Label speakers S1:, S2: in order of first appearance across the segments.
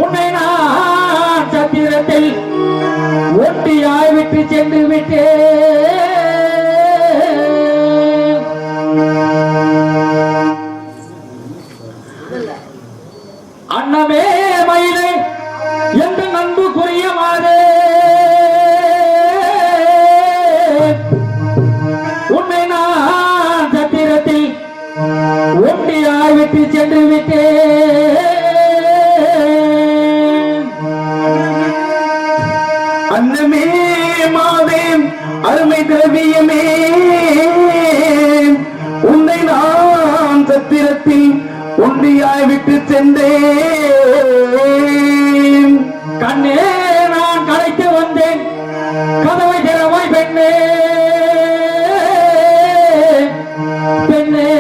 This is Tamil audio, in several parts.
S1: உன்னை நான் சத்திரத்தில் ஒட்டியாய் விட்டு சென்று விட்டேன். அன்னமே மயிலை எந்த நண்புக்குரிய மாதே உன்னை நான் சத்திரத்தில் ஒட்டியாய் விட்டு சென்று விட்டேன்.
S2: அன்னமே மாதே அருமை திரவியமே உன்னை நான் சத்திரத்தில் ஒன்றியாய் விட்டு சென்றேன்.
S1: கண்ணே நான் கலைத்து வந்தேன் கதவை திறவாய் பெண்ணே பெண்ணே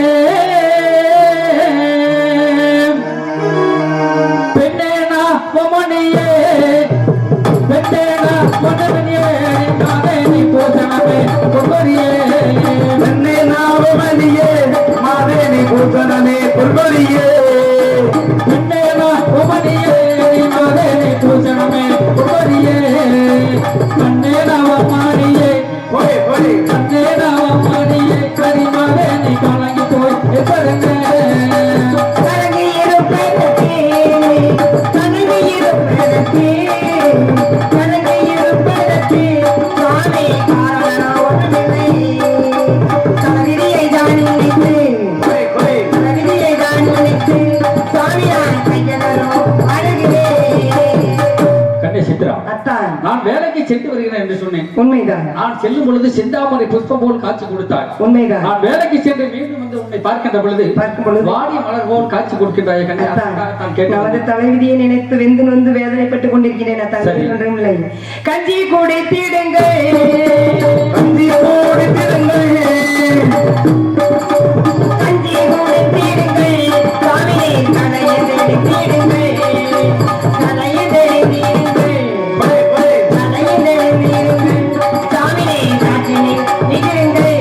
S1: பெண்ணே நான் பொமணியே பெண்ணே நான் பொன்னமணியே நீ போசனமே பொம்மரியே
S2: பெண்ணே நான் பொமணியே மாதே நீ போசனமே பொம்மரியே
S1: பெண்ணே நான் பொமணியே மாதே நீ போசனமே பொம்மரியே கண்ணே நான் மாறியே
S2: போய் போய்
S1: கண்ணே நான் மாறியே கரி மாதே நீ கலங்கி போய் எப்பறங்க
S3: கலங்கி இருப்பதற்கே கலங்கி இருப்பதற்கே கலங்கி இருப்பதற்கே சுவாமி காரணம் ஒன்றுமில்லை. கலகிரியை தான் நினைத்து
S2: போய் போய்
S3: கலகிரியை தான் நினைத்து சுவாமியார் கையனரும் அழகிறேன்.
S1: கண்ணே சித்ரா
S3: அத்தான்
S1: நான் வேலைக்கு சென்று வருகிறேன் என்று சொன்னேன்.
S3: உண்மைதான்
S1: நான் செல்லும் பொழுது செந்தாமரை புஷ்பம் போல் காட்சி கொடுத்தாய்.
S3: உண்மைதான்.
S1: நான் வேலைக்கு சென்று மீண்டும் வந்து உன்னை பார்க்கின்ற பொழுது
S3: பார்க்கும் பொழுது
S1: வாடிய மலர் போல் காட்சி கொடுக்கின்றாய் கண்ணே.
S3: அத்தான்,
S1: நான்
S3: நமது
S1: கேட்டேன்.
S3: தலைவிதியை நினைத்து வெந்து நொந்து வேதனைப்பட்டுக் கொண்டிருக்கிறேன். அத்தான்
S1: சரி.
S3: ஒன்றுமில்லை. கஞ்சி குடித்திடுங்கள்
S2: கஞ்சி குடித்திடுங்கள்
S3: கஞ்சி குடித்திடுங்கள் சுவாமியை கலையை தெளித்திடுங்கள் கலையை தெளித்திடுங்கள்
S2: போய் போய்
S3: கலையை தெளித்திடுங்கள் சாமியை காற்றினை நிகழுங்கள்.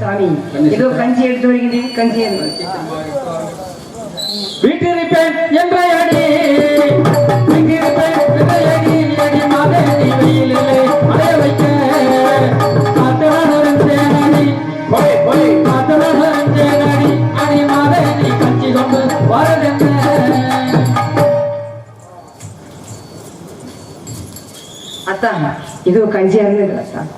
S3: சாமி இதோ கஞ்சி எடுத்து வருகிறேன். கஞ்சி
S1: வீட்டிருப்பேன் என்ற அடி வீட்டிருப்பேன் என்ற அடி அடி மாதே நீ வெயிலிலே அலைய வைக்க காத்தவனி
S2: போய் போய்
S1: காத்தவனி அடி மாதே நீ கஞ்சி கொண்டு வரதென்ன.
S3: அத்தான் இதோ கஞ்சி இருந்தது. அத்தான்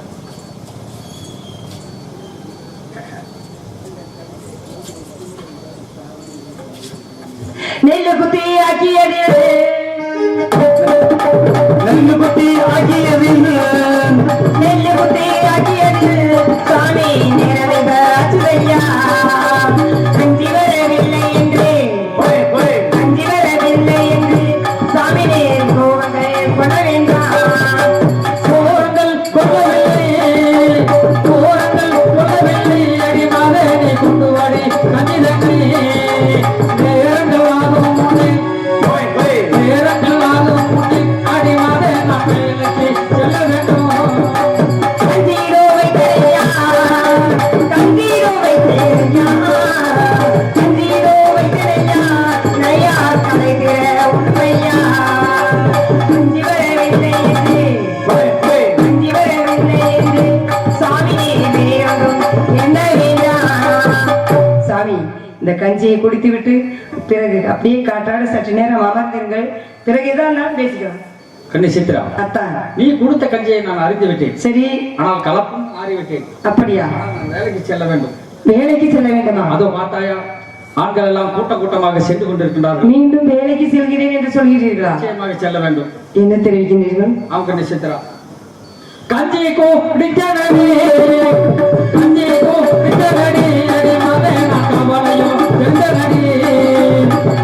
S3: நெல்லு குத்தி ஆக்கியது
S2: நெல்லு குத்தி ஆகியது
S3: நெல்லு குத்தி ஆக்கியது சாமி நிறைவேறாச்சுதையா கஞ்சி வரவில்லை என்று
S2: போய் போய்
S3: கஞ்சி வரவில்லை என்று சாமி நேர் கோவங்கள் கொட வேண்டாம்.
S1: கோரங்கள் கொள்ளவில்லை கோரங்கள் கொள்ளவில்லை அடி மாதே நீ கொண்டு வாடி கஞ்சி தண்ணி நேரங்கள் ஆகும் முன்னே
S2: போய் போய்
S1: நேரங்கள் ஆகும் முன்னே அடி மாதே நான் வேலைக்கு செல்ல வேண்டும்.
S3: கஞ்சீரோவை தெரியா கஞ்சீரோவை தெரியா கஞ்சீரோவை தெரியா நையா கலைகிற உண்மையா கஞ்சி வரவில்லை என்று
S2: போய் போய்
S3: கஞ்சி வரவில்லை என்று சாமி வேணும் என்ன வேண்டாம். சாமி இந்த கஞ்சியை குடித்து விட்டு பிறகு அப்படியே காற்றாட சற்று நேரம் அமர்ந்தீர்கள். பிறகுதான் நான் பேசுகிறேன்.
S1: கண்ணி சித்ரா
S3: அத்தான்
S1: நீ கொடுத்த கஞ்சியை நான் அறிந்து விட்டேன்.
S3: சரி
S1: ஆனால் கலப்பும் ஆறிவிட்டேன்.
S3: அப்படியா?
S1: ஆனால் நான் வேலைக்கு செல்ல வேண்டும்.
S3: வேலைக்கு செல்ல வேண்டுமா?
S1: அதோ மாட்டாயா ஆண்கள் எல்லாம் கூட்டமாக சென்று கொண்டிருக்கின்றார்கள்.
S3: மீண்டும் வேலைக்கு செல்கிறேன் என்று சொல்கிறீர்களா?
S1: நிச்சயமாக செல்ல வேண்டும்.
S3: என்ன தெரிவிக்கின்றீர்கள்?
S1: அவங்க நிச்சயத்தரா கஞ்சி குடித்தனடி கஞ்சி குடித்தனடி அடி மாதே நான் கவலையோ வெந்தனடி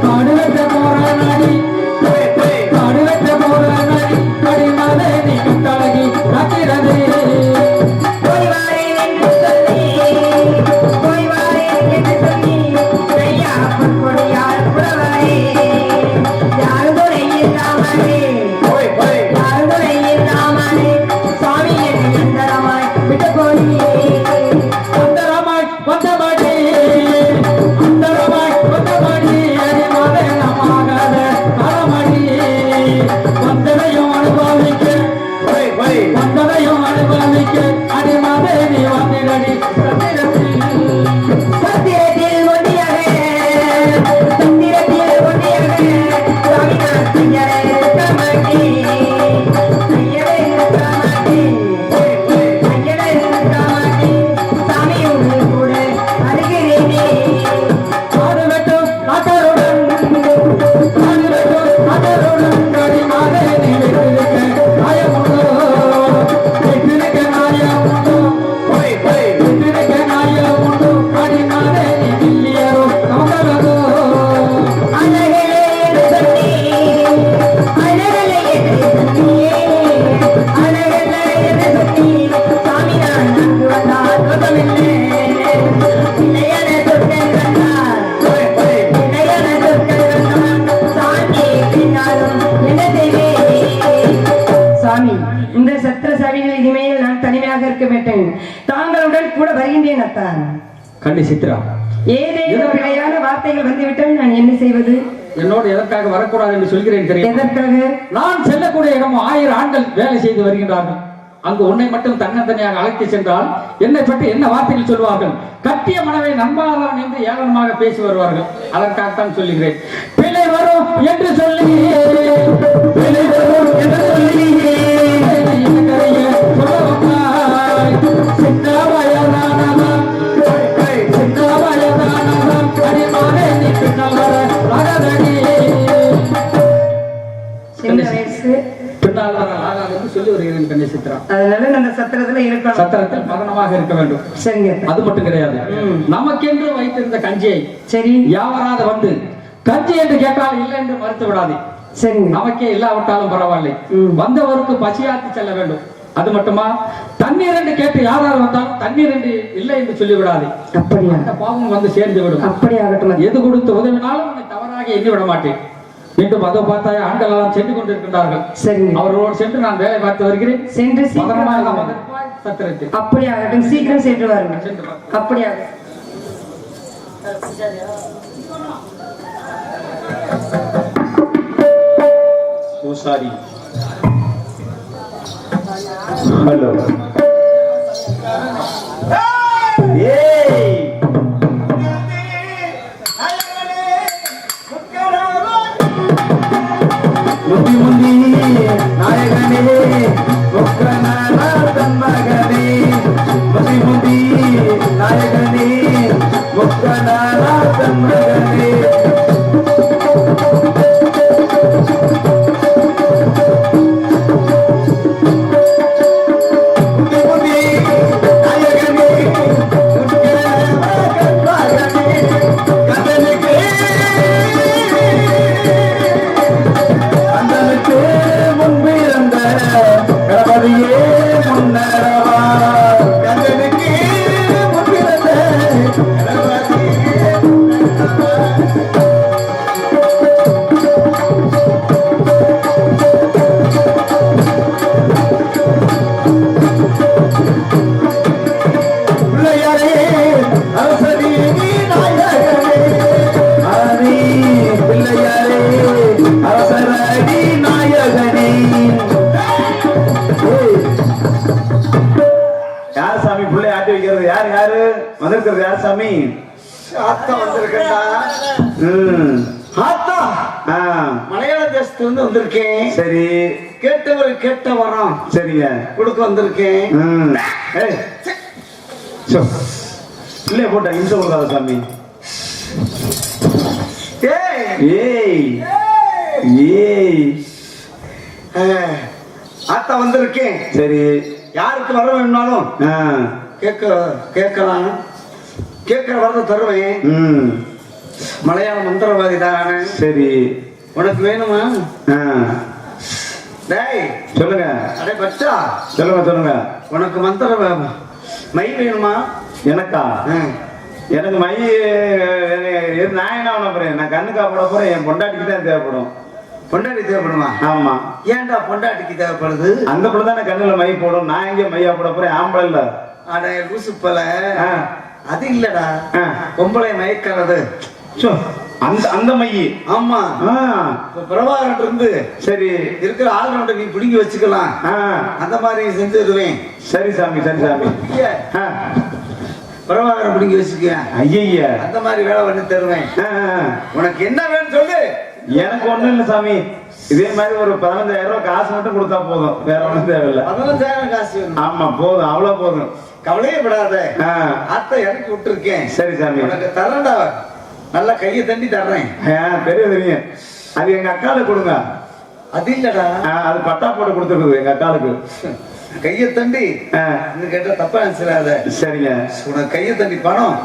S1: காடு வெட்ட போற நடி
S2: போய் போய்
S1: காடு வெட்ட போற நடி அடி மாதே நீ கட்டழகி காக்கிறது.
S3: போய் வாரேன் என்று சொல்லி போய் வாரேன் என்று சொல்லி ஐயா பொற்கொடியார் புலவரே யாரு துணை இல்லாமலே
S2: போய் போய்
S3: யாரு துணை இல்லாமலே சாமி என்னை எந்தரமாய் விட்டு போய்
S1: வந்தரமாய் வந்த
S3: தாங்களுடன் கூட வருகின்றேன் அத்தான்.
S1: கண்ணி சித்ரா,
S3: ஏதேனும் பிழையான வார்த்தைகள் வந்துவிட்டால் நான் என்ன செய்வது?
S1: என்னோடு எதற்காக வரக்கூடாது என்று சொல்கிறேன் தெரியும்.
S3: எதற்காக?
S1: நான் செல்லக்கூடிய இடம் 1000 ஆண்கள் வேலை செய்து வருகின்றார்கள். அங்கு உன்னை மட்டும் தன்னந்தனியாக அழைத்து சென்றால் என்னை பற்றி என்ன வார்த்தைகள் சொல்வார்கள்? கட்டிய மனைவை நம்பாதவன் என்று ஏளனமாக பேசி வருவார்கள். அதற்காகத்தான் சொல்லுகிறேன். பிழை வரும் என்று சொல்லி பிழை வரும் என்று சொல்லி சின்ன வயதானவன் சின்ன வயதானவன் அடிமானே நீ பின்னால் வரதடி
S3: சின்ன வயசு
S1: பின்னால் வர ஆகாது சொல்லி வருகிறேன் கண்ணி சித்ரா.
S3: அதனால நம்ம சத்திரத்துல இருக்கணும்.
S1: சத்திரத்தில் மகனமாக இருக்க வேண்டும்.
S3: சரிங்க.
S1: அது மட்டும் கிடையாது, நமக்கென்று வைத்திருந்த கஞ்சியை
S3: சரி
S1: யாவராது வந்து கஞ்சி என்று கேட்டால் இல்லை என்று மறுத்து விடாது.
S3: சரிங்க.
S1: நமக்கே இல்லாவிட்டாலும் பரவாயில்லை, வந்தவருக்கு பசியாத்தி செல்ல வேண்டும். அது மட்டுமா, தண்ணீர் என்று கேட்டு யாராவது வந்தாலும் தண்ணீர் என்று இல்லை என்று சொல்லிவிடாது.
S3: அப்படியா?
S1: அந்த பாவம் வந்து சேர்ந்து விடும்.
S3: அப்படி ஆகட்டும்.
S1: எது கொடுத்து உதவினாலும் உன்னை தவறாக எண்ணி விட மாட்டேன். மீண்டும் அதை பார்த்தாய ஆண்கள் எல்லாம் சென்று கொண்டிருக்கின்றார்கள்.
S3: சரிங்க.
S1: அவர்களோடு சென்று நான் வேலை பார்த்து வருகிறேன்.
S3: சென்று
S1: சத்திரத்தில்.
S3: அப்படி ஆகட்டும், சீக்கிரம் சென்று வாருங்க. அப்படி ஆகட்டும்.
S2: பூசாரி ஹலோ ஏய் முந்தி முந்தி நாயகனே முக்கநாதன் மகனே முந்தி முந்தி நாயகனே முக்கநாதன் மகனே சாமி
S4: ஆத்தா வந்திருக்கா? ஆத்தா மலையாள தேசத்துல இருந்து வந்திருக்கேன்.
S2: சரி,
S4: கேட்டவர் கேட்ட வரோம்.
S2: சரிங்க,
S4: கொடுக்க வந்திருக்கேன்.
S2: பிள்ளைய போட்ட இன்சம் கொடுக்காத சாமி.
S4: ஆத்தா வந்திருக்கேன்.
S2: சரி,
S4: யாருக்கு வர வேணும்னாலும் கேட்கலாம். கேட்கிற வரத தருவேன். மலையாள மந்திரவாதி தானே.
S2: சரி,
S4: உனக்கு வேணுமா? டேய்
S2: சொல்லுங்க.
S4: அடே பச்சா,
S2: சொல்லுங்க சொல்லுங்க.
S4: உனக்கு மந்திர மை வேணுமா?
S2: எனக்கா? எனக்கு மை நான் என்ன பண்ண போறேன்? நான் கண்ணுக்கா போட போறேன். என் பொண்டாட்டிக்கு தான் தேவைப்படும்.
S4: பொண்டாட்டி தேவைப்படுமா?
S2: ஆமா.
S4: ஏன்டா பொண்டாட்டிக்கு தேவைப்படுது?
S2: அந்த பொண்ணு தானே கண்ணுல மை போடும். நான் எங்க மையா போட போறேன்? ஆம்பளை இல்ல.
S4: அட லூசு பல, அது இல்லடா பொம்பளை மயக்கிறது.
S2: அந்த அந்த மையி.
S4: ஆமா, பிரபாகரன் இருந்து
S2: சரி
S4: இருக்கிற ஆளுநர் நீ பிடிங்கி வச்சுக்கலாம். அந்த மாதிரி செஞ்சுடுவேன்.
S2: சரி சாமி, சரி சாமி.
S4: பிரபாகரன் பிடிங்கி வச்சுக்க.
S2: ஐயா,
S4: அந்த மாதிரி வேலை பண்ணி தருவேன். உனக்கு என்ன வேணும் சொல்லு.
S2: எனக்கு ஒண்ணும் இல்ல சாமி. இதே மாதிரி ஒரு 15,000 ரூபாய் காசு மட்டும் கொடுத்தா போதும், வேற ஒண்ணும் தேவையில்லை.
S4: 15,000 காசு?
S2: ஆமா, போதும், அவ்வளவு போதும்.
S4: கவலையே படாத. அத்தை இறக்கி விட்டுருக்கேன்.
S2: சரி சாமி,
S4: உனக்கு தரேன்டா. நல்லா கையை தண்டி தர்றேன்.
S2: பெரிய தெரியும். அது எங்க அக்காளுக்கு கொடுங்க.
S4: அது இல்லடா,
S2: அது பட்டா போட்டு கொடுத்துருக்குது எங்க அக்காளுக்கு.
S4: கையை தண்டி கேட்டா தப்பா நினைச்சிடாத.
S2: சரிங்க.
S4: உனக்கு கையை தண்டி பணம்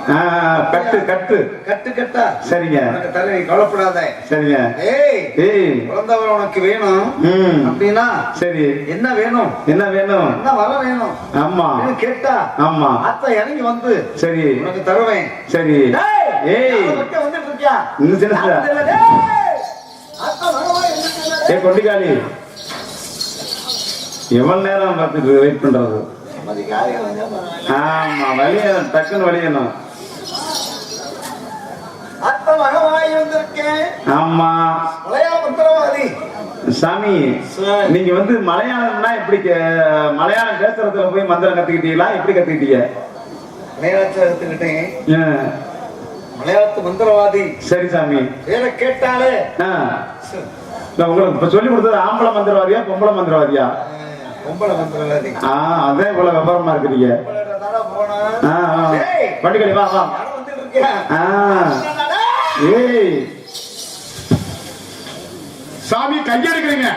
S2: கட்டு கட்டு
S4: கட்டு கட்டா.
S2: சரிங்க,
S4: உனக்கு தர, நீ கவலைப்படாத.
S2: சரிங்க.
S4: குழந்தைவர் உனக்கு வேணும் அப்படின்னா சரி, என்ன வேணும்? என்ன வேணும்? என்ன வர வேணும்? ஆமா கேட்டா ஆமா அத்தை இறங்கி வந்து சரி உனக்கு தருவேன். சரி. வந்துட்டு இருக்கியா? கொண்டிகாலி எவ்வளவு நேரம் பார்த்துட்டு வெயிட் பண்றது?
S2: ஆமா வலியணும், டக்குன்னு வலியணும்.
S4: அத்த மகமாய் வந்திருக்கேன்.
S2: ஆமா
S4: மலையாள மந்திரவாதி
S2: சாமி, நீங்க வந்து மலையாளம்னா எப்படி மலையாளம் பேசுறதுல போய் மந்திரம் கத்துக்கிட்டீங்களா? எப்படி கத்துக்கிட்டீங்க?
S4: மலையாளத்தை எடுத்துக்கிட்டேன்.
S2: ஆ,
S4: மலையாளத்து மந்திரவாதி.
S2: சரி சாமி.
S4: பேரை கேட்டாலே
S2: ஆ, நான் உங்களுக்கு இப்ப சொல்லி கொடுத்தது ஆம்பளை மந்திரவாதியா பொம்பளை மந்திரவாதியா?
S4: பொம்பளை மந்திரவாதி.
S2: ஆ, அதே இவ்வளவு விவரமா இருக்கிறீங்க. ஆ, ஆ. பண்டிகை வா வா. ஆ, ஏய்
S5: சாமி கையெடுக்கிறீங்க.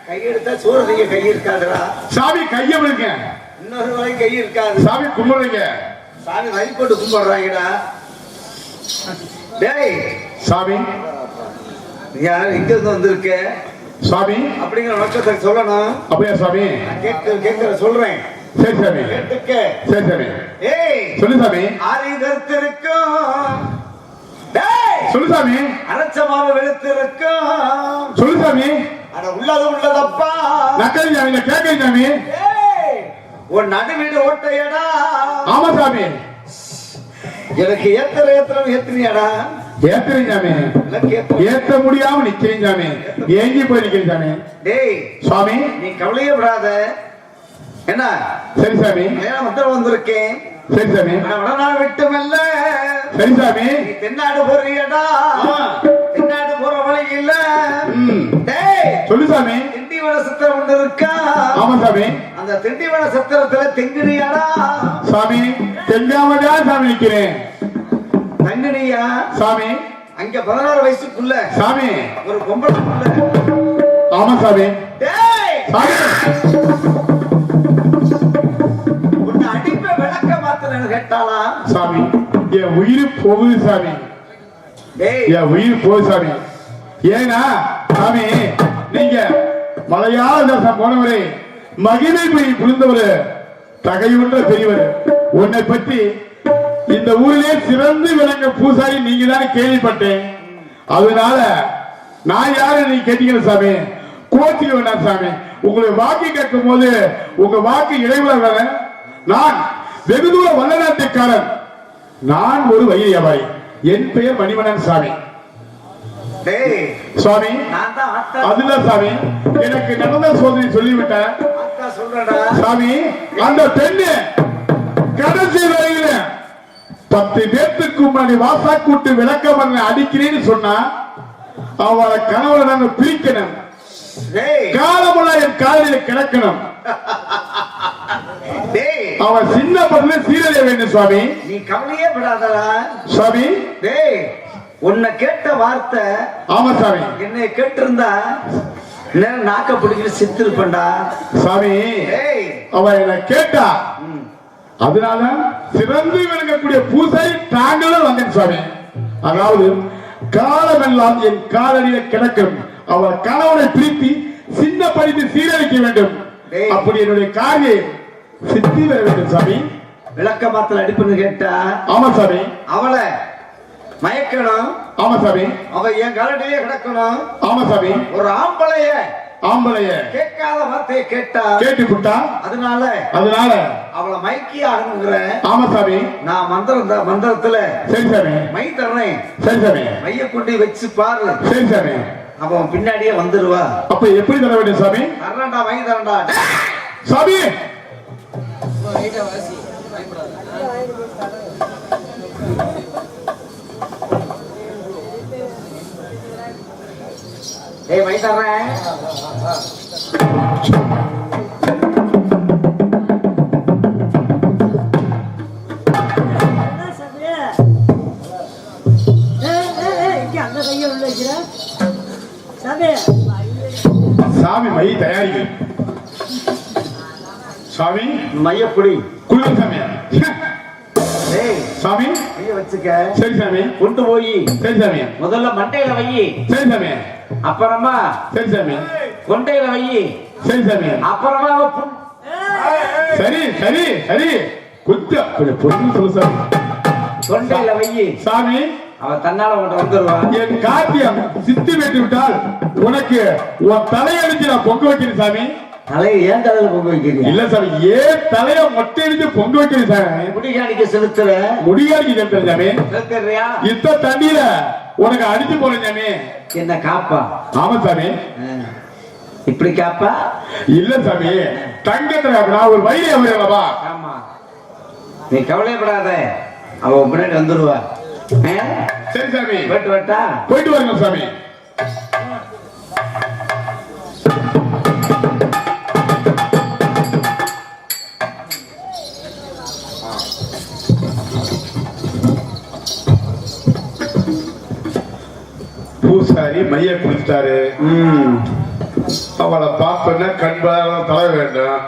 S4: கையெடுத்தா சூரதிங்க கை இருக்காதுடா.
S5: சாமி கைய விடுங்க.
S4: இன்னொரு வாய் கை இருக்காது.
S5: சாமி கும்பிடுறீங்க.
S4: சாமி வரி போட்டு கும்பிடுறாங்கடா. டேய்
S5: சாமி,
S4: யார் இங்க இருந்து வந்திருக்க
S5: சாமி
S4: அப்படிங்கிற வழக்கத்தை சொல்லணும்.
S5: அப்படியா சாமி?
S4: நான் கேட்கிற சொல்றேன்.
S5: சரி சாமி,
S4: கேட்டுக்க.
S5: சரி சாமி.
S4: ஏய்
S5: சொல்லு சாமி.
S4: ஆரிதத்திற்கும் டேய்
S5: சொல்லு சாமி.
S4: அரைச்ச மாவு வெளுத்திருக்கும்.
S5: சொல்லு சாமி.
S4: அட உள்ளது உள்ளதப்பா.
S5: நக்கல் சாமி, நான் கேட்கறேன் சாமி.
S4: ஏய் உன் நடு வீடு ஓட்டையடா.
S5: ஆமா சாமி.
S4: எனக்கு ஏத்துறியாடா?
S5: ஏத்துறேன் சாமி.
S4: எனக்கு
S5: ஏத்த முடியாம நிக்கிறேன் சாமி. ஏங்கி போய் நிக்கிறேன் சாமி.
S4: டேய்
S5: சுவாமி,
S4: நீ கவலையே விடாத. என்ன
S5: சரி சாமி.
S4: நேரம் வந்து வந்திருக்கேன்.
S5: சரி சாமி.
S4: வடநாடு விட்டுமல்ல.
S5: சரி சாமி.
S4: நீ தென்னாடு போறியடா. தென்னாடு போற வழி இல்ல.
S5: ம்.
S4: டேய்
S5: சொல்லு சாமி.
S4: திண்டிவன சத்திரம் ஒன்று இருக்கா.
S5: ஆமா சாமி.
S4: அந்த திண்டிவன சத்திரத்துல தெங்குனியாடா.
S5: சாமி, தெங்காமதான் சாமி நிக்கிறேன்.
S4: தங்குனியா
S5: சாமி.
S4: அங்க 16 வயசுக்குள்ள
S5: சாமி.
S4: ஒரு பொம்பளை புள்ள.
S5: ஆமா சாமி.
S4: டேய்
S5: சாமி,
S4: உன்னை அடிப்ப விளக்க மாத்தலன்னு கேட்டாளா?
S5: சாமி, என் உயிர் போகுது சாமி.
S4: டேய்
S5: என் உயிர் போகுது சாமி. ஏன்னா சாமி, நீங்க மலையாள தேசம் போனவரே, மகிமை போய் புரிந்தவரு, தகையுன்ற பெரியவர். உன்னை பற்றி இந்த ஊரிலே சிறந்து விளங்க பூசாரி நீங்க தான் கேள்விப்பட்டேன். அதனால நான் யாரு நீங்க கேட்டீங்க சாமி. கோச்சிக்க வேண்டாம் சாமி. உங்களுடைய வாக்கு கேட்கும் போது உங்க வாக்கு இடைவெள. நான் வெகு தூர வல்லநாட்டுக்காரன். நான் ஒரு வயிறு வியாபாரி. என் பெயர் மணிவண்ணன் சாமி.
S4: டேய்
S5: சுவாமி,
S4: நான் தான் அத்தா.
S5: அதுதான் சாமி, எனக்கு நடந்த சோதனை சொல்லிவிட்டேன்
S4: அத்தா சொல்றடா.
S5: சாமி. அந்த பெண்ணு கடைசி வரையில 10 பேர்த்துக்கு முன்னாடி வாசா கூட்டு விளக்கம் அடிக்கிறேன்னு சொன்னா அவளை கணவனை நாங்க பிரிக்கணும்.
S4: டேய்
S5: காலமுள்ள என் காலையில கிடக்கணும்.
S4: டேய்
S5: அவன் சின்ன படல சீரழிய வேண்டும் சுவாமி.
S4: நீ கவலையே விடாதடா.
S5: சுவாமி.
S4: டேய் உன்னை கேட்ட வார்த்தை.
S5: ஆமா சாமி.
S4: என்னை கேட்டிருந்தா நேரம் நாக்க பிடிக்கிட்டு செத்துருப்பண்டா.
S5: சாமி,
S4: டேய்
S5: அவன் என்ன கேட்டா அதனால சிறந்து விளங்கக்கூடிய பூசாரி தாங்களும் வந்தேன் சுவாமி. அதாவது காலமெல்லாம் என் காலடியில கிடக்கும். அவள் கணவனை பிரித்து சின்ன படித்து சீரழிக்க வேண்டும். அப்படி என்னுடைய காரியம் சித்தி வர வேண்டும் சாமி.
S4: விளக்க மாத்தல அடிப்புன்னு கேட்டா.
S5: ஆமா சாமி.
S4: அவளை மயக்கணும்.
S5: ஆமா சாமி.
S4: அவ என் காலடியிலே கிடக்கணும்.
S5: ஆமா சாமி.
S4: ஒரு
S5: ஆம்பளைய
S4: கேட்காத வார்த்தையை கேட்டா
S5: கேட்டு விட்டா
S4: அதனால அவளை மயக்கி ஆகணுங்கிற.
S5: ஆமா சாமி.
S4: நான் மந்திரத்துல
S5: சரி சாமி.
S4: மை தர்றேன்.
S5: சரி சாமி.
S4: மைய கொண்டு வச்சு பாரு.
S5: சரி சாமி.
S4: அவன் பின்னாடியே வந்துருவா.
S5: அப்ப எப்படி தர வேண்டும் சாமி?
S4: தரண்டா மை தரண்டா.
S5: சாமி,
S4: ஏய் மை தர்றேன்.
S5: சாமி மை தயாரிகள். சாமி
S4: மையப்புடி
S5: குளிர் சாமி.
S4: ஏய்
S5: சாமி
S4: மைய வச்சுக்க.
S5: சரி சாமி.
S4: கொண்டு போய்
S5: சரி சாமி.
S4: முதல்ல மண்டையில வை.
S5: சரி சாமி.
S4: அப்புறமா
S5: சரி சாமி.
S4: கொண்டையில வை.
S5: சரி சாமி.
S4: அப்புறமா
S5: சரி சரி சரி. கொஞ்சம் கொஞ்சம் பொண்ணு சொல்லு சாமி.
S4: கொண்டையில வை.
S5: சாமி,
S4: அவ தன்னால உன்கிட்ட வந்துருவா.
S5: என் காட்டியம் சித்தி வைத்து விட்டால் உனக்கு உன் தலையடிச்சு நான் பொங்க வைக்கிறேன் சாமி.
S4: தலையை ஏன் தலையில பொங்க வைக்கிறீங்க?
S5: இல்ல சாமி, ஏன் தலைய மொட்டை அடிச்சு பொங்க வைக்கிறீங்க சாமி?
S4: முடிகாணிக்க செலுத்துற
S5: முடியாடிக்கு செலுத்துற சாமி.
S4: செலுத்துறியா?
S5: இத்த தண்ணியில உனக்கு அடிச்சு போறேன் சாமி.
S4: என்ன காப்பா?
S5: ஆமா சாமி.
S4: இப்படி காப்பா?
S5: இல்ல சாமி, தங்கத்துல நான் ஒரு வயிறு அவரேவா.
S4: ஆமா, நீ கவலைப்படாத, அவ முன்னாடி வந்துருவா.
S5: சரி சாமி,
S4: போயிட்டு வரட்டா?
S5: போயிட்டு வரணும் சாமி. பூசாரி மைய குடிச்சிட்டாரு. அவளை பார்த்தோன்னா கண்பால தலை வேண்டும்.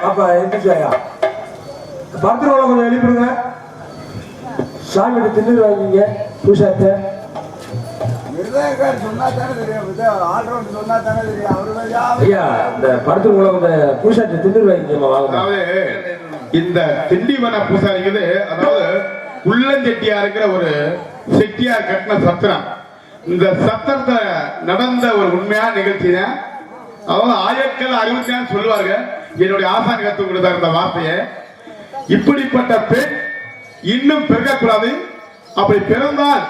S6: பாப்பா எந்திரிச்சாயா? பத்திரம் கொஞ்சம் எழுப்பிடுங்க. சாமிகிட்ட திண்ணூறு வாங்கிங்க. பூசாத்த ஐயா, இந்த படத்துக்குள்ள கொஞ்சம் பூசாத்த திண்ணூறு வாங்கிக்கமா வாங்க.
S5: அதாவது இந்த திண்டிவன பூசாரிங்கிறது, அதாவது உள்ளஞ்செட்டியா இருக்கிற ஒரு செட்டியார் கட்டின சத்திரம். இந்த சத்திரத்தை நடந்த ஒரு உண்மையான நிகழ்ச்சி தான். அதாவது 1964 சொல்லுவாங்க. என்னுடைய ஆசான் கத்து கொடுத்தார் இந்த வார்த்தையை. இப்படிப்பட்ட பெண் இன்னும் பிறக்கக்கூடாது. அப்படி பிறந்தால்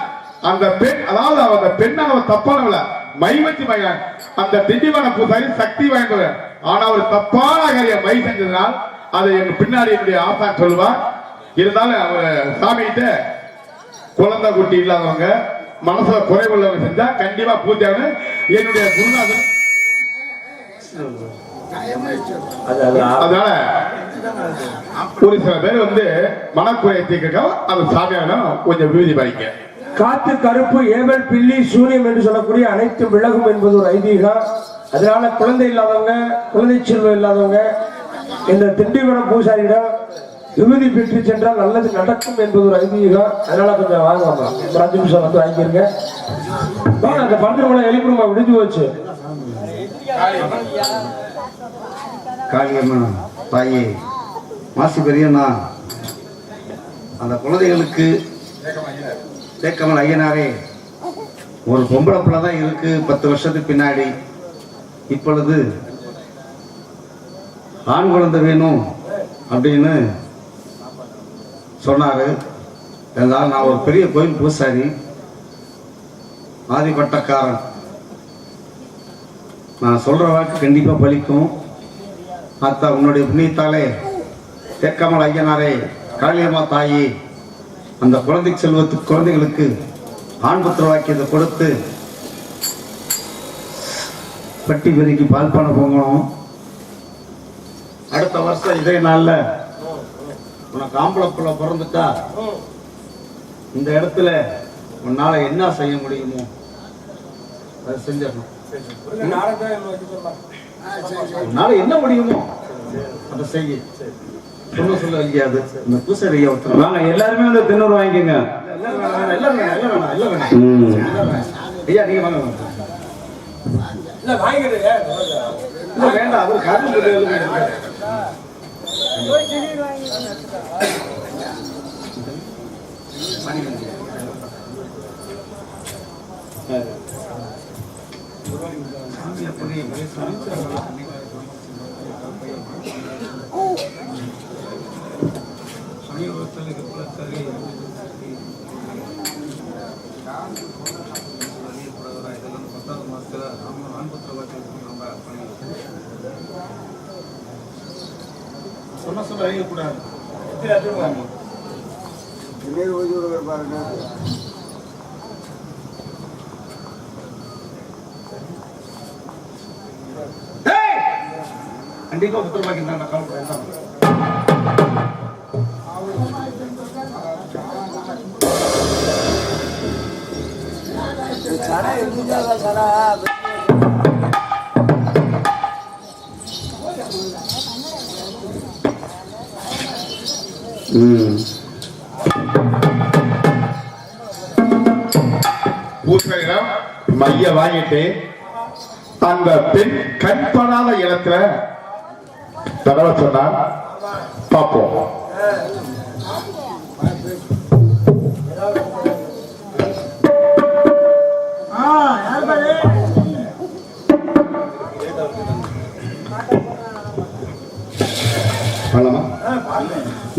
S5: அந்த பெண், அதாவது அந்த பெண்ணான தப்பானவள மை வச்சு மகிழாங்க. அந்த திண்டிவன பூசாரி சக்தி வாய்ந்தவர். ஆனா ஒரு தப்பான காரியம் மை செஞ்சதுனால் அதை எங்க பின்னாடி என்னுடைய ஆசான் சொல்லுவார். இருந்தாலும் அவர் சாமிகிட்ட குழந்தை குட்டி இல்லாதவங்க, மனசுல குறைவுள்ளவங்க செஞ்சா கண்டிப்பா பூஜை. என்னுடைய குருநாதன் அதனால ஒரு சில பேர் மனக்குறையை தீர்க்க அந்த சாமியான கொஞ்சம் விருதி பாதிக்க.
S6: காத்து கருப்பு ஏவல் பில்லி சூரியம் என்று சொல்லக்கூடிய அனைத்து விலகும் என்பது ஒரு ஐதீகம். அதனால குழந்தை இல்லாதவங்க, குழந்தை செல்வம் இல்லாதவங்க இந்த திண்டிவனம் பூசாரியிடம் விபூதி பெற்று சென்றால் நல்லது நடக்கும் என்பது ஒரு ஐதீகம். அதனால கொஞ்சம் வாங்க, ஒரு 5 நிமிஷம் வந்து வாங்கிருங்க. அந்த படத்துல எழுப்பிடுமா, விடிஞ்சு போச்சு.
S4: காளியம்மா தாயே, மாசி பெரியண்ணா, அந்த குழந்தைகளுக்கு தேக்கமல் ஐயனாரே, ஒரு பொம்பளை பிள்ளை தான் இருக்கு 10 வருஷத்துக்கு பின்னாடி. இப்பொழுது ஆண் குழந்தை வேணும் அப்படின்னு சொன்னாரு. அதனால் நான் ஒரு பெரிய கோயில் பூசாரி, ஆதிபட்டக்காரன். நான் சொல்ற வாக்கு கண்டிப்பா பலிக்கும். அத்தா, உன்னுடைய புண்ணியத்தாலே தேக்கமல் ஐயனாரே, காளியம்மா தாயே, அந்த குழந்தைகளுக்கு ஆண் புத்திர வாக்கியத்தை கொடுத்து பட்டி பெருக்கி பால் பண்ண போகணும். அடுத்த வருஷம் இதே நாள்ல உனக்கு ஆம்பளை பிள்ளை பிறந்துட்டா இந்த இடத்துல உன்னால என்ன செய்ய முடியுமோ அதை செஞ்சிடணும். உன்னால என்ன முடியுமோ அதை செய்ய சொல்ல வைக்காது. இந்த பூசரிய வாங்க, எல்லாருமே வந்து திண்ணூறு வாங்கிக்கோங்க. ஐயா நீங்க வாங்க. வேண்டாம், அது சொன்ன அறியக்கூடாது. கண்டிப்பா புத்திரமாக்கி நான் கவலைப்படுறேன்.
S5: பூசரிடம் மைய வாங்கிட்டு அந்த பெண் கண்படாத இடத்துல தடவை சொன்னார். பார்ப்போம்.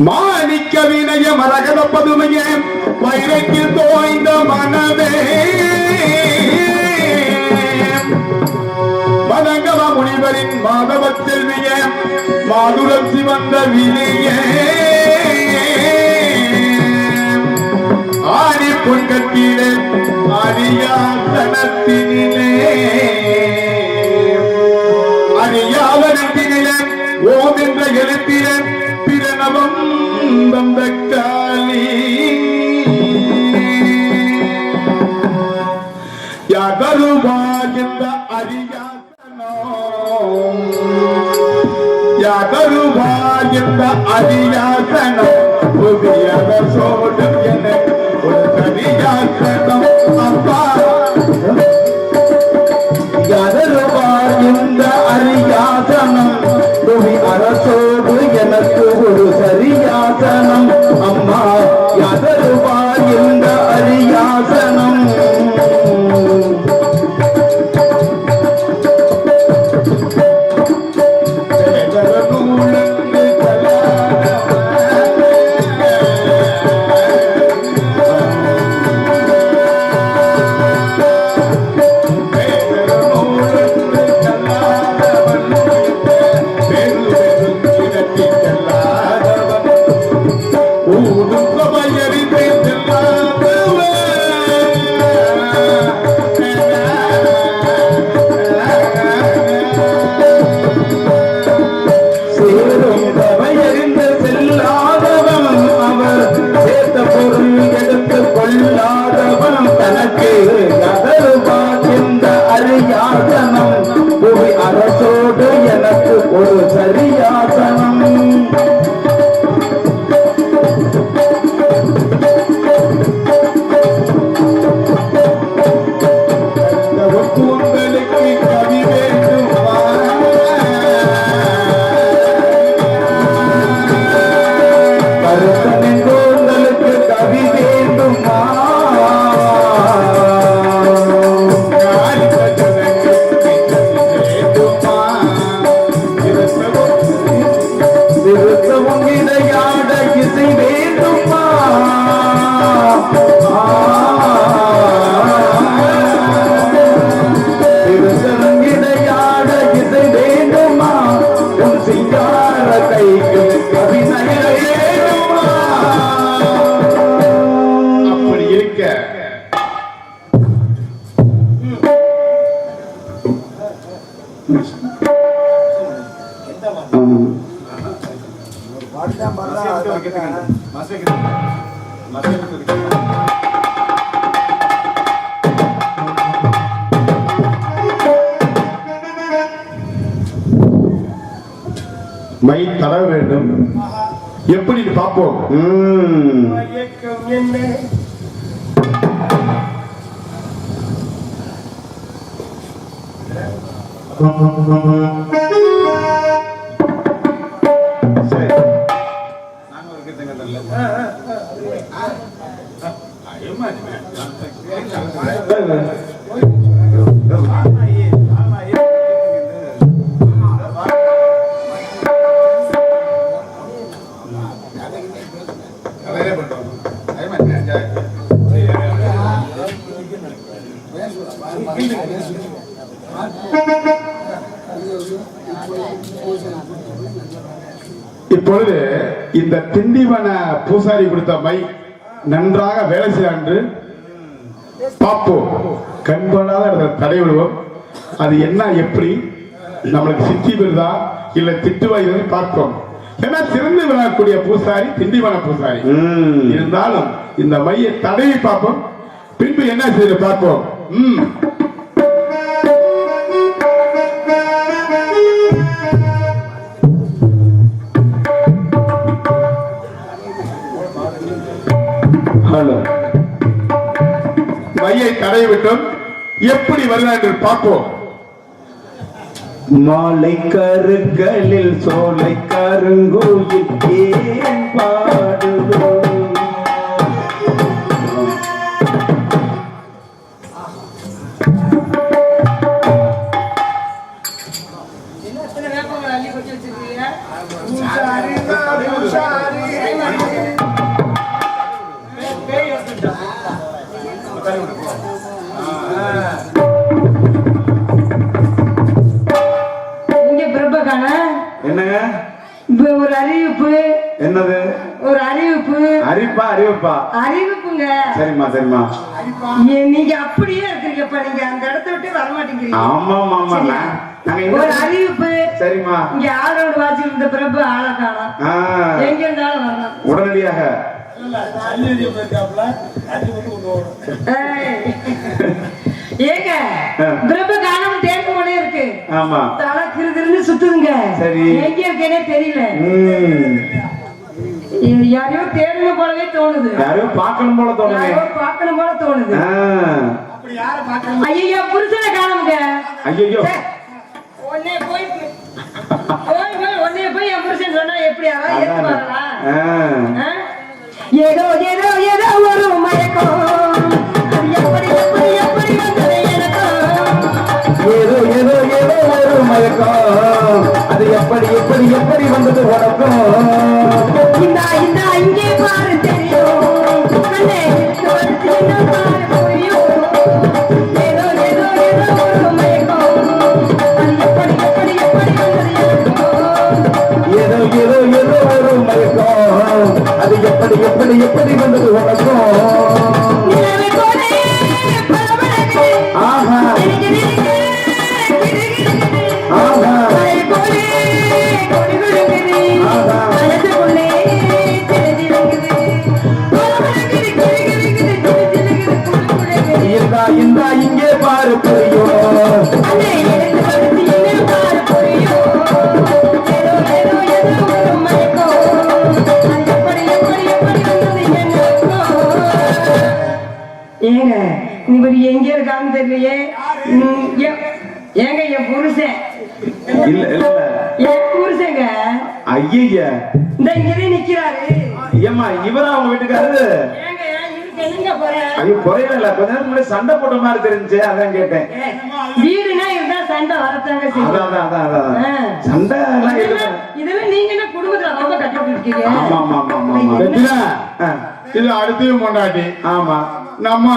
S5: மாணிக்க வினய மரகத பதுமைய வைரக்கு தோய்ந்த மனவே மதங்கவ முனிவரின் மாதவ செல்விய மாதுரம் சிவந்த வினைய ஆடி பொன்கட்டிலே அரியாசனத்தினிலே அரியாவனத்தினிலே ஓம் என்ற எழுத்திலே பிரணவம் வந்த காளி யாதருவாகின்ற அரியாசனம் யாதருவாகின்ற அரியாசனம் புதியத சோடும் எனக்கு ஒரு தரியாசனம் அப்பா யாதருவாகின்ற அரியாசனம் புவி அரசோடு எனக்கு ஒரு சரியாசனம் அம்மா யாதருவாகின்ற அரியாசனம் அரசோடு எனக்கு ஒரு சரியாசனம் கூந்தலுக்கு கவி வேண்டுமா கருத்தனின் கூந்தலுக்கு கவி வேண்டுமா இடையாட இசை வேண்டுமா இடையாட இசை வேண்டுமா உன் சிங்கார கைக்கு அபிநய வேண்டுமா அப்படி இருக்க மை தர வேண்டும். எப்படி பார்ப்போம். என்ன இப்பொழுது இந்த திண்டிவன பூசாரி கொடுத்த மை நன்றாக வேலை செய்யாண்டு பார்ப்போம். கண்படாத தடை விடுவோம். அது என்ன எப்படி நம்மளுக்கு சித்தி பெறுதா இல்ல திட்டுவாய் பார்ப்போம். ஏன்னா சிறந்து விளங்கக்கூடிய பூசாரி திண்டிவன பூசாரி இருந்தாலும் இந்த மையை தடவி பார்ப்போம். பின்பு என்ன செய்து பார்ப்போம். மையை தடை விட்டோம். எப்படி வருகிறார்கள் பார்ப்போம்.
S2: மாலை கருக்களில் சோலை கருங்கோயில் ஏன் பாடுதோ
S3: இங்க பிரபகான
S2: என்னங்க
S3: ஒரு அறிவிப்பு.
S2: என்னது
S3: ஒரு அறிவிப்பு.
S2: அறிவிப்பா
S3: அறிவிப்புங்க.
S2: சரிம்மா சரிம்மா.
S3: நீங்க அப்படியே இருக்கிறீங்கப்பா, நீங்க அந்த இடத்த விட்டு வர மாட்டேங்கிறீங்க.
S2: ஆமா ஆமா.
S3: ஒரு அறிவிப்பு.
S2: சரிம்மா.
S3: இங்க ஆளோடு வாசி இருந்த பிரபு ஆளை காணோம். எங்க இருந்தாலும் வரணும்
S2: உடனடியாக.
S3: ஏங்க பிரபு காணாம தேர்வு போலே இருக்கு.
S2: ஆமா.
S3: தலை கிருதிருந்து சுத்துதுங்க.
S2: சரி.
S3: எங்க இருக்கேனே தெரியல. யாரையோ தேடணும் போலவே தோணுது.
S2: யாரையோ பார்க்கணும் போல தோணுது.
S3: யாரையோ பார்க்கணும் போல தோணுது. ஐயோ புருஷனை காணோம்ங்க.
S2: ஐயோ
S3: உடனே போய் உடனே போய் என் புருஷன் சொன்னா எப்படி ஏத்து வரலாம். ஏதோ ஏதோ ஏதோ ஒரு மயக்கம். எப்படி எப்படி எப்படி வந்தது எனக்கும்.
S2: ஏதோ ஏதோ ஏதோ ஒரு மயக்கம். அது எப்படி எப்படி எப்படி வந்தது உனக்கும்.
S3: இந்த இங்கே பாரு தெரியும். கண்ணே பாரு புரியும். ஏதோ ஏதோ ஏதோ ஒரு மயக்கம். அது எப்படி எப்படி எப்படி வந்தது எனக்கும்.
S2: ஏதோ ஏதோ ஏதோ ஒரு மயக்கம். அது எப்படி எப்படி எப்படி வந்தது உனக்கும்.
S3: நிலவை போலே பளபளக்குது.
S2: ஆஹா ஆஹா.
S3: மலை போலே கொடி கொடுக்குது. மனசுக்குள்ளே தெரிஞ்சிருக்குது. பளபளக்குது, கிறுகிறுக்குது, கிறுகிறுக்குது, குடுகுடுக்குது.
S2: இந்தா இங்கே பாரு புரியும்.
S3: அண்ணே எடுத்து படுத்து என்ன பாரு புரியும். ஏதோ ஏதோ ஏதோ ஒரு மயக்கம். அது எப்படி எப்படி எப்படி வந்தது எனக்கும். ஏங்க இவர் எங்க இருக்கான்னு தெரியலையே. ஏங்க என் புருஷன்.
S2: இல்ல இல்ல
S3: என் புருஷங்க
S2: ஐயா.
S3: இந்த இங்கதான் நிக்கிறாரு.
S2: ஏமா இவரா அவங்க வீட்டுக்காரு.
S3: ஏங்க இதுக்கு என்னங்க போறேன்.
S2: ஐயோ குறையல இல்ல, கொஞ்ச நேரம் முன்னாடி சண்டை போட்ட மாதிரி தெரிஞ்சு அதான் கேட்டேன்.
S3: வீடுனா இருந்தா சண்டை வரத்தாங்க செய்யும்.
S2: அதான் அதான் அதான் சண்டை எல்லாம் இருக்கு.
S3: இதெல்லாம் நீங்க என்ன குடும்பத்துல ரொம்ப கட்டிட்டு இருக்கீங்க.
S2: ஆமா ஆமா ஆமா ஆமா.
S5: வெற்றினா, இது அடுத்தையும் கொண்டாட்டி.
S2: ஆமா
S5: நம்ம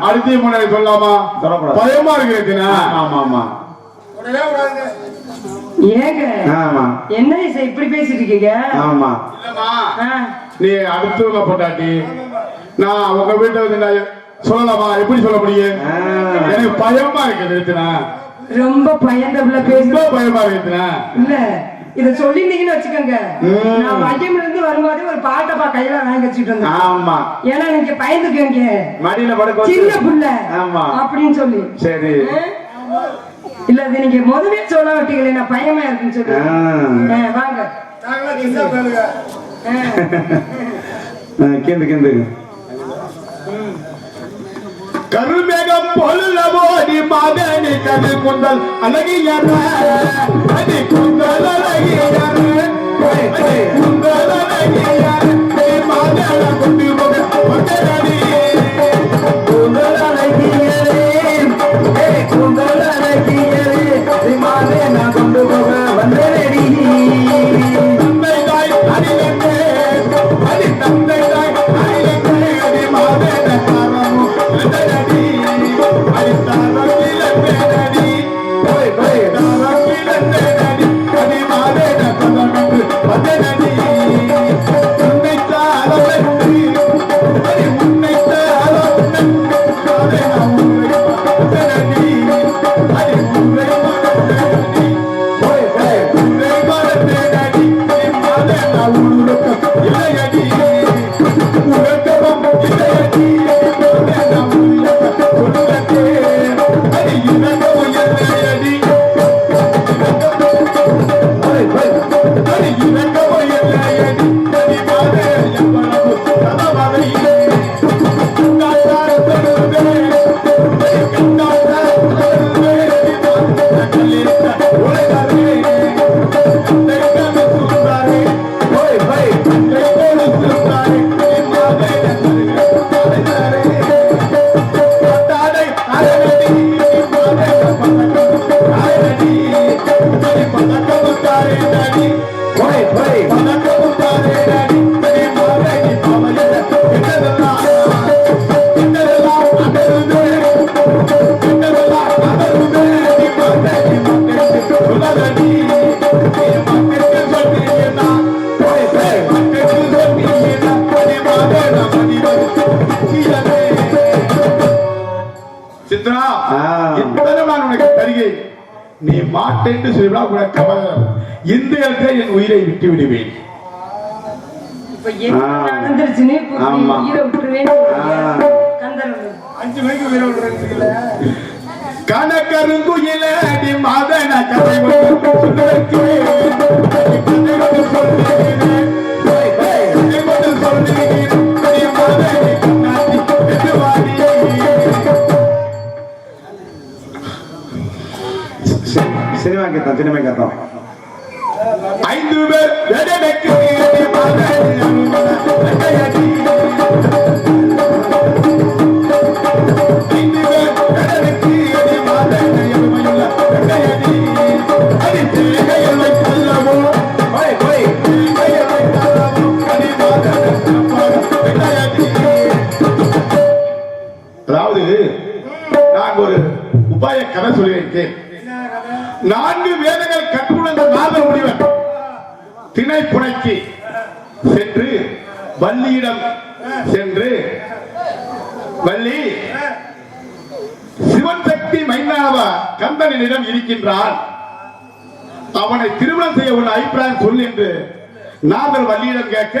S5: அடுத்தையும் கொண்டாடி சொல்லாமா?
S2: சொல்லக்கூடாது.
S5: பயமா இருக்கு வெற்றினா.
S2: ஆமா ஆமா.
S3: ஏங்க
S2: ஆமா
S3: என்ன இப்படி பேசிட்டு இருக்கீங்க.
S2: ஆமா.
S5: நீ அடுத்தவங்க பொண்டாட்டி, நான் உங்க வீட்டை வந்து நான் சொல்லலாமா? எப்படி சொல்ல முடியும்? எனக்கு பயமா இருக்கு வெற்றினா.
S3: ரொம்ப பயந்தபுல பேச
S5: பயமா இருக்குனா
S3: இல்ல. இத சொல்லிருந்தீங்கன்னு வச்சுக்கோங்க, நான் வண்டியில இருந்து வரும்போது ஒரு பாட்டப்பா கையில வாங்கி வச்சுட்டு இருந்தேன்.
S2: ஆமா.
S3: ஏன்னா நீங்க பயந்துக்கங்க
S2: மடியில படுக்க
S3: சின்ன புள்ள
S2: ஆமா
S3: அப்படின்னு சொல்லி.
S2: சரி.
S3: இல்ல அது நீங்க முதவே சொல்ல விட்டீங்களே, நான் பயமா இருக்குன்னு சொல்லி. வாங்க
S2: கேந்து கேந்து.
S5: கருமேகம் பொல்லவோ நீ மகனி கரு குந்தல் அழகியார் அடி குந்தல் அழகியார் குந்தல் அழகியார் நீ மகன கொண்டு போக வந்தடி
S2: குந்தல் அழகியரே குந்தல் அழகியரே நீ மகன கொண்டு போக வந்தடி.
S5: தந்தை தாய் அடிலே அடி தந்தை தாய் அடிலே அடி மகன காரமோ வந்தடி அடி தாரகில பேடடி ஓய் ஓய் தாரகில பேடடி அடி மகன கதமு வந்தடி. நீ மாட்டேன்னு சொல்லிவிடா கூட கவலை இந்த இடத்துல என் உயிரை விட்டு விடுவேன்.
S3: இப்ப என்ன நடந்துருச்சுன்னு இப்ப நீ
S2: ஆமா.
S3: உயிரை விட்டுருவேன்னு சொல்றியா? கந்தர்வன்
S6: 5 மணிக்கு உயிரை விடுறதுல
S5: கணக்கருங்குயில அடி மாதன கதை சொல்லுவதற்கு
S2: சினிமா கேட்டோம் சினிமா கேட்டோம்
S5: 5 பேர் வெடக்கு அதாவது நான் ஒரு உபாய கதை சொல்லியிருக்கேன். 4 வேதங்கள் கற்றுணர்ந்த நாத முடிவன் திணைப்புனைக்கு சென்று வள்ளியிடம் சென்று வள்ளி சிவன் சக்தி மைனாவ கந்தனிடம் இருக்கின்றான், அவனை திருமணம் செய்ய உள்ள அபிப்பிராயம் சொல் என்று நாதர் வள்ளியிடம் கேட்க,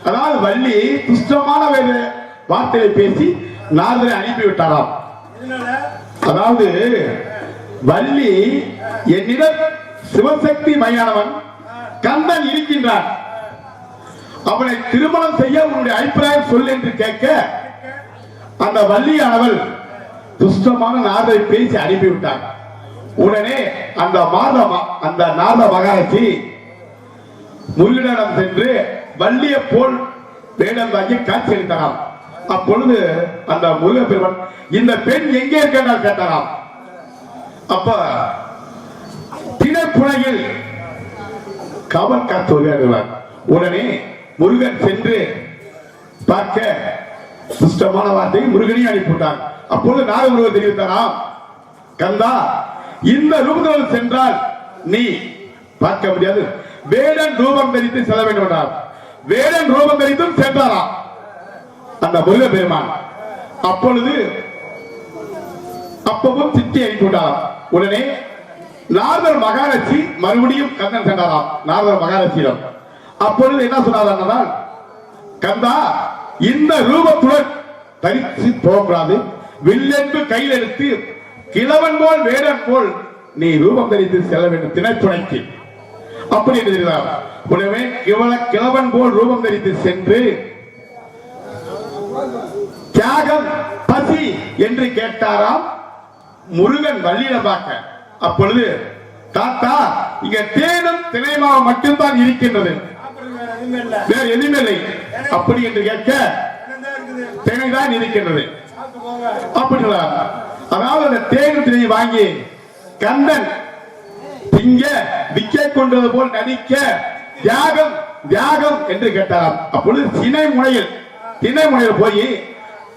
S5: அதாவது வள்ளி துஷ்டமான வேறு வார்த்தையை பேசி நாதரை அனுப்பிவிட்டாராம். அதாவது வள்ளி என்னிடம் சிவசக்தி மையானவன் கந்தன் இருக்கின்றான், அவனை திருமணம் செய்ய உன்னுடைய அபிப்பிராயம் சொல் என்று கேட்க, அந்த வள்ளியானவள் துஷ்டமான நாதரை பேசி அனுப்பிவிட்டார். உடனே அந்த நாத மகாராட்சி முருகனிடம் சென்று வள்ளியை போல் வேடம் வாங்கி காட்சி அளித்தாராம். அப்பொழுது அந்த முருகப்பெருமான் இந்த பெண் எங்கே இருக்கின்றார் கேட்டாராம். அப்ப திணைப்புனையில் காவல் காத்து வருகிறார். உடனே முருகன் சென்று பார்க்க துஷ்டமான வார்த்தையை முருகனையும் அனுப்பிவிட்டார். அப்பொழுது நாகமுருகன் தெரிவித்தாராம், கந்தா இந்த ரூபத்தில் சென்றால் நீ பார்க்க முடியாது, வேடன் ரூபம் தரித்து செல்ல வேண்டும் என்றார். வேடன் ரூபம் தரித்தும் சென்றாராம் அந்த முருக பெருமான். அப்பொழுது அப்பவும் சித்தி அனுப்பிவிட்டாராம். உடனே நாரதர் மகாலட்சி மறுபடியும் கந்தன் சென்றாராம் நாரதர் மகாலட்சியிடம். அப்பொழுது என்ன சொன்னார், கந்தா இந்த ரூபத்துடன் தரித்து போகக்கூடாது, வில்லென்பு கையில் எடுத்து கிழவன் போல் வேடன் போல் நீ ரூபம் தரித்து செல்ல வேண்டும் திணைத்துணைக்கு அப்படி என்று தெரிகிறார். உடனே கிழவன் போல் ரூபம் தரித்து சென்று தியாகம் பசி என்று கேட்டாராம் முருகன் வள்ளியிடம் பார்க்க. அப்பொழுது தாத்தா இங்க தேனும் திணைமாவும் மட்டும்தான் இருக்கின்றது, வேற எதுவுமே இல்லை அப்படி என்று கேட்க, திணைதான் இருக்கின்றது அப்படி. அதாவது அந்த தேனும் திணை வாங்கி கந்தன் திங்க விக்க கொண்டது போல் நடிக்க தியாகம் தியாகம் என்று கேட்டாராம். அப்பொழுது திணை முனையில் போய்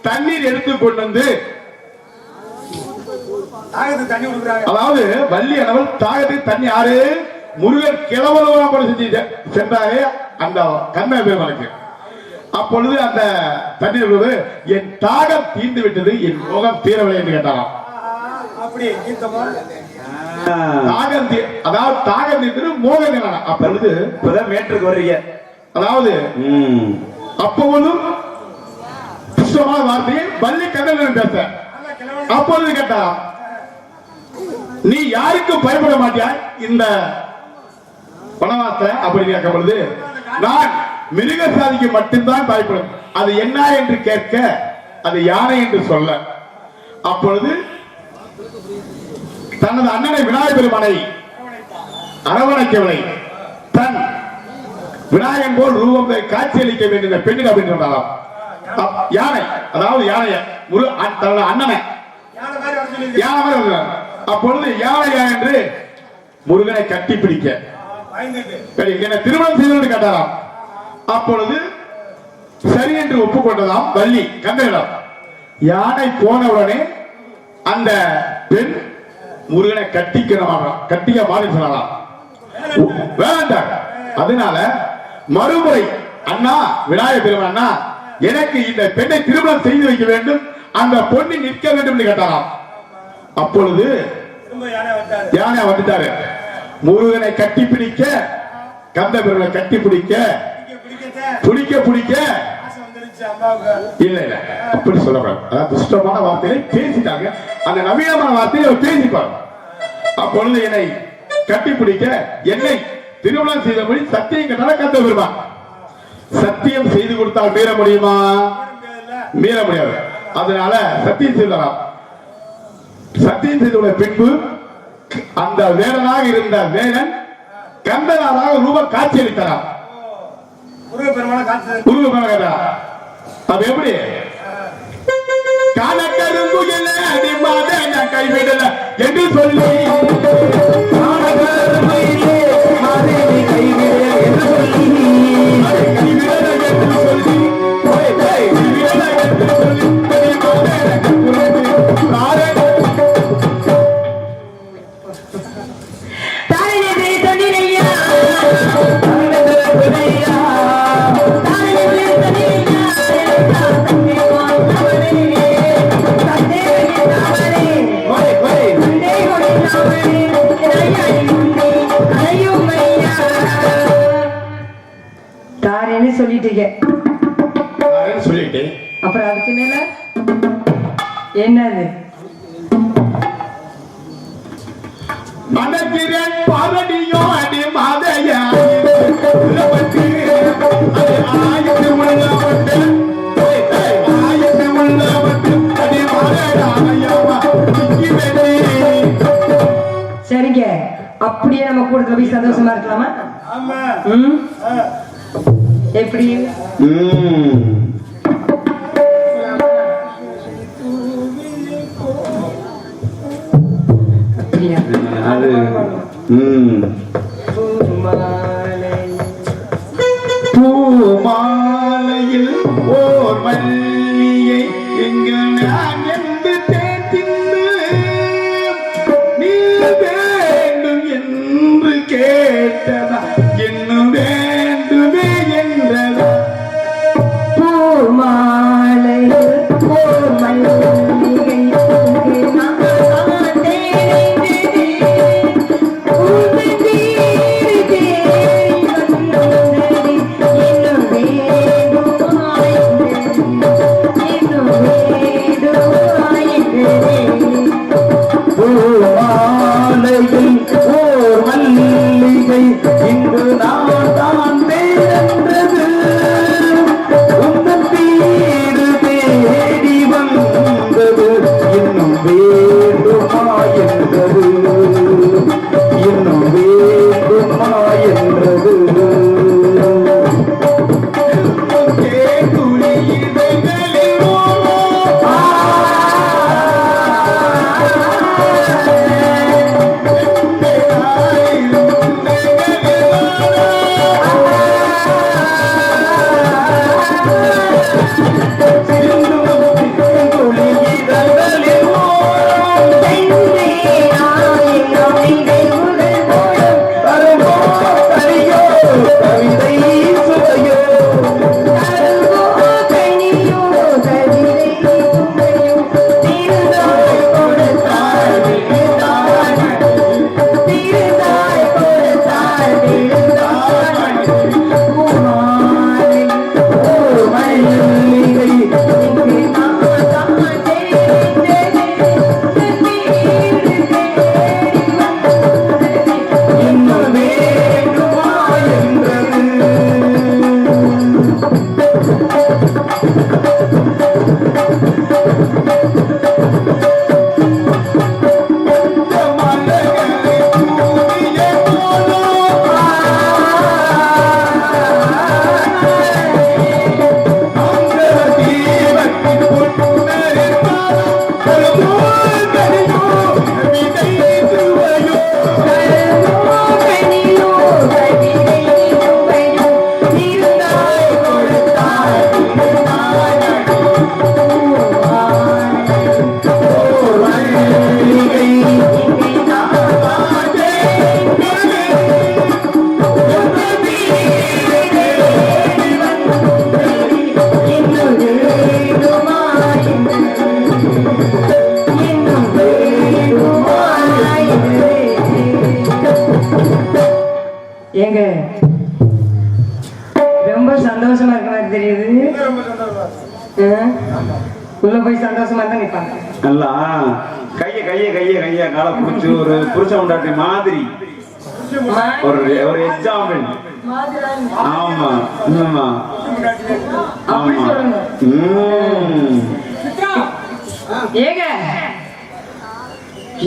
S5: தண்ணீர் எடுத்துக் கொண்டு வந்து, அதாவது வள்ளி அளவில் தாகத்துக்கு தண்ணி ஆறு முருகன் கிழவலோகம் செஞ்சு சென்றாரே அந்த கண்ண பெருமானுக்கு. அப்பொழுது அந்த தண்ணீர் என் தாகம் தீர்ந்து விட்டது, என் மோகம் தீரவில்லை என்று கேட்டாராம். அதாவது தாகம் தீர்ந்து மோகம். அப்பொழுது
S2: மேட்டுக்கு வர்றீங்க.
S5: அதாவது அப்பொழுதும் புஷ்டமான வார்த்தையை வள்ளி கண்ணன் பேச. அப்பொழுது கேட்டா, நீ யாருக்கும் பயப்பட மாட்டியா இந்த வனவாச அப்படி கேட்கும் பொழுது, நான் மிருக சாதிக்கு மட்டும்தான் பயப்படும், அது என்ன என்று கேட்க, அது யானை என்று சொல்ல. அப்பொழுது தனது அண்ணனை விநாயகர் பெருமானை அரவணைக்கவில்லை, தன் விநாயகன் போல் ரூபம் காட்சியளிக்க வேண்டிய பெண்ணிடம் அப்படின்றாராம். யானை, அதாவது யானைய தனது அண்ணனை யானை மாதிரி. அப்பொழுது யானையா என்று முருகனை கட்டி பிடிக்க என்ன திருமணம் செய்து கேட்டாராம். அப்பொழுது சரி என்று ஒப்புக்கொண்டதாம் வள்ளி கந்தனிடம். யானை போனவுடனே அந்த பெண் முருகனை கட்டிக்க மாறி சொன்னாராம், வேண்டாம். அதனால மறுமுறை அண்ணா விநாயகர் பெருமான், அண்ணா எனக்கு இந்த பெண்ணை திருமணம் செய்து வைக்க வேண்டும், அந்த பொண்ணு நிற்க வேண்டும் என்று கேட்டாராம். அப்பொழுது யானை வந்துட்டாரு. முருகனை கட்டி பிடிக்க, கந்த பெருமை கட்டி பிடிக்க, பிடிக்க இல்ல இல்ல அப்படி சொல்லக்கூடாது. அதாவது துஷ்டமான வார்த்தையை பேசிட்டாங்க. அந்த நவீனமான வார்த்தையை அவர் பேசிப்பார். அப்பொழுது என்னை கட்டி பிடிக்க, என்னை திருமணம் செய்தபடி சத்தியம் கேட்டால கந்த பெருமான். சத்தியம் செய்து கொடுத்தால் மீற முடியுமா? மீற முடியாது. அதனால சத்தியம் செய்தாராம். சத்தியம் செய்துள்ள பின்பு அந்த வேடனாக இருந்த வேடன் கந்தனாராக ரூப காட்சி அளித்தாராம். அது எப்படி? காணக்கரும்பு கைவிடல என்று சொல்லி சொல்லிட்டு
S3: அப்புறம் அதுக்கு மேல என்னது?
S5: மனதிரன் பாரடியோ அடி மாதையா
S3: சரிங்க, அப்படியே நம்ம கூடத்துல போய் சந்தோஷமா இருக்கலாமா? எப்படி?
S2: அது
S5: பூமாலையில் ஓர் மல்லியை எங்கு நான் என்று தேர்ந்து நீ வேண்டும் என்று கேட்டதா இன்னும் வேண்டுமே என்றதா?
S3: பூமாலையில் ஓர் மல்லிகை
S5: ஓர் மல்லிகை இன்னும்
S3: ஏங்க ரொம்ப சந்தோஷமா இருக்க மாதிரி தெரியுது. உள்ள போய் சந்தோஷமா தான் நிப்பாங்க.
S2: நல்லா கைய காலை பிடிச்சி ஒரு புருஷ உண்டாட்டி மாதிரி ஒரு எக்ஸாம்பிள். ஆமா ஆமா
S3: அப்படி
S2: ஆமா.
S3: சொல்லுங்க. ஏங்க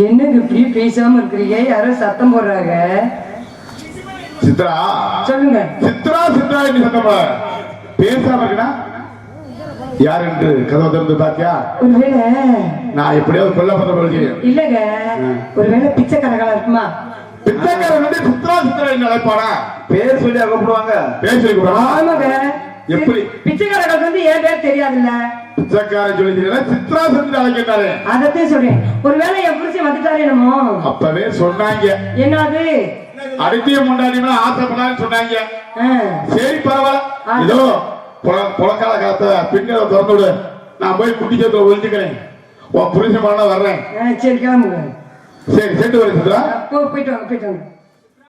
S3: என்னங்க இப்படி பேசாம இருக்கிறீங்க? யாரோ சத்தம் போடுறாங்க.
S5: சித்ரா
S3: சொல்லுங்க.
S5: சித்ரா சித்ரா என்று சத்தமா பேசாம இருக்கா? யார் என்று கதவை திறந்து பாத்தியா?
S3: ஒருவேளை
S5: நான் எப்படியாவது கொல்லப்பட்ட போது
S3: இல்லங்க, ஒருவேளை பிச்சைக்காரங்களா இருக்குமா?
S5: பிச்சைக்காரன் வந்து சித்ரா சித்ரா என்று அழைப்பானா?
S2: பேர் சொல்லி கூப்பிடுவாங்க.
S5: பேர் சொல்லி கூப்பிடுவானா?
S3: ஆமாங்க.
S5: எப்படி?
S3: பிச்சைக்காரங்களுக்கு வந்து என் பேர் தெரியாதுல்ல.
S5: பிச்சைக்காரன் சொல்லி சித்ரா சித்ரா அழைக்கிறாரு.
S3: அதத்தையும் சொல்றேன். ஒருவேளை என் புருஷன் வந்துட்டாரு என்னமோ.
S5: அப்பவே சொன்னாங்க.
S3: என்னது?
S5: அடுத்திய முண்டாடினா ஆசைப்படான்னு சொன்னாங்க. சரி பரவாயில்ல, இதோ புலக்கால காத்த பின்ன திறந்து விடு, நான் போய் குட்டி சேர்த்து ஒழிஞ்சுக்கிறேன். உன் புருஷன் பண்ண வர்றேன்.
S3: சரி கிளம்புங்க.
S5: சரி செட்டு வரேன் சித்ரா.
S3: போயிட்டு வாங்க.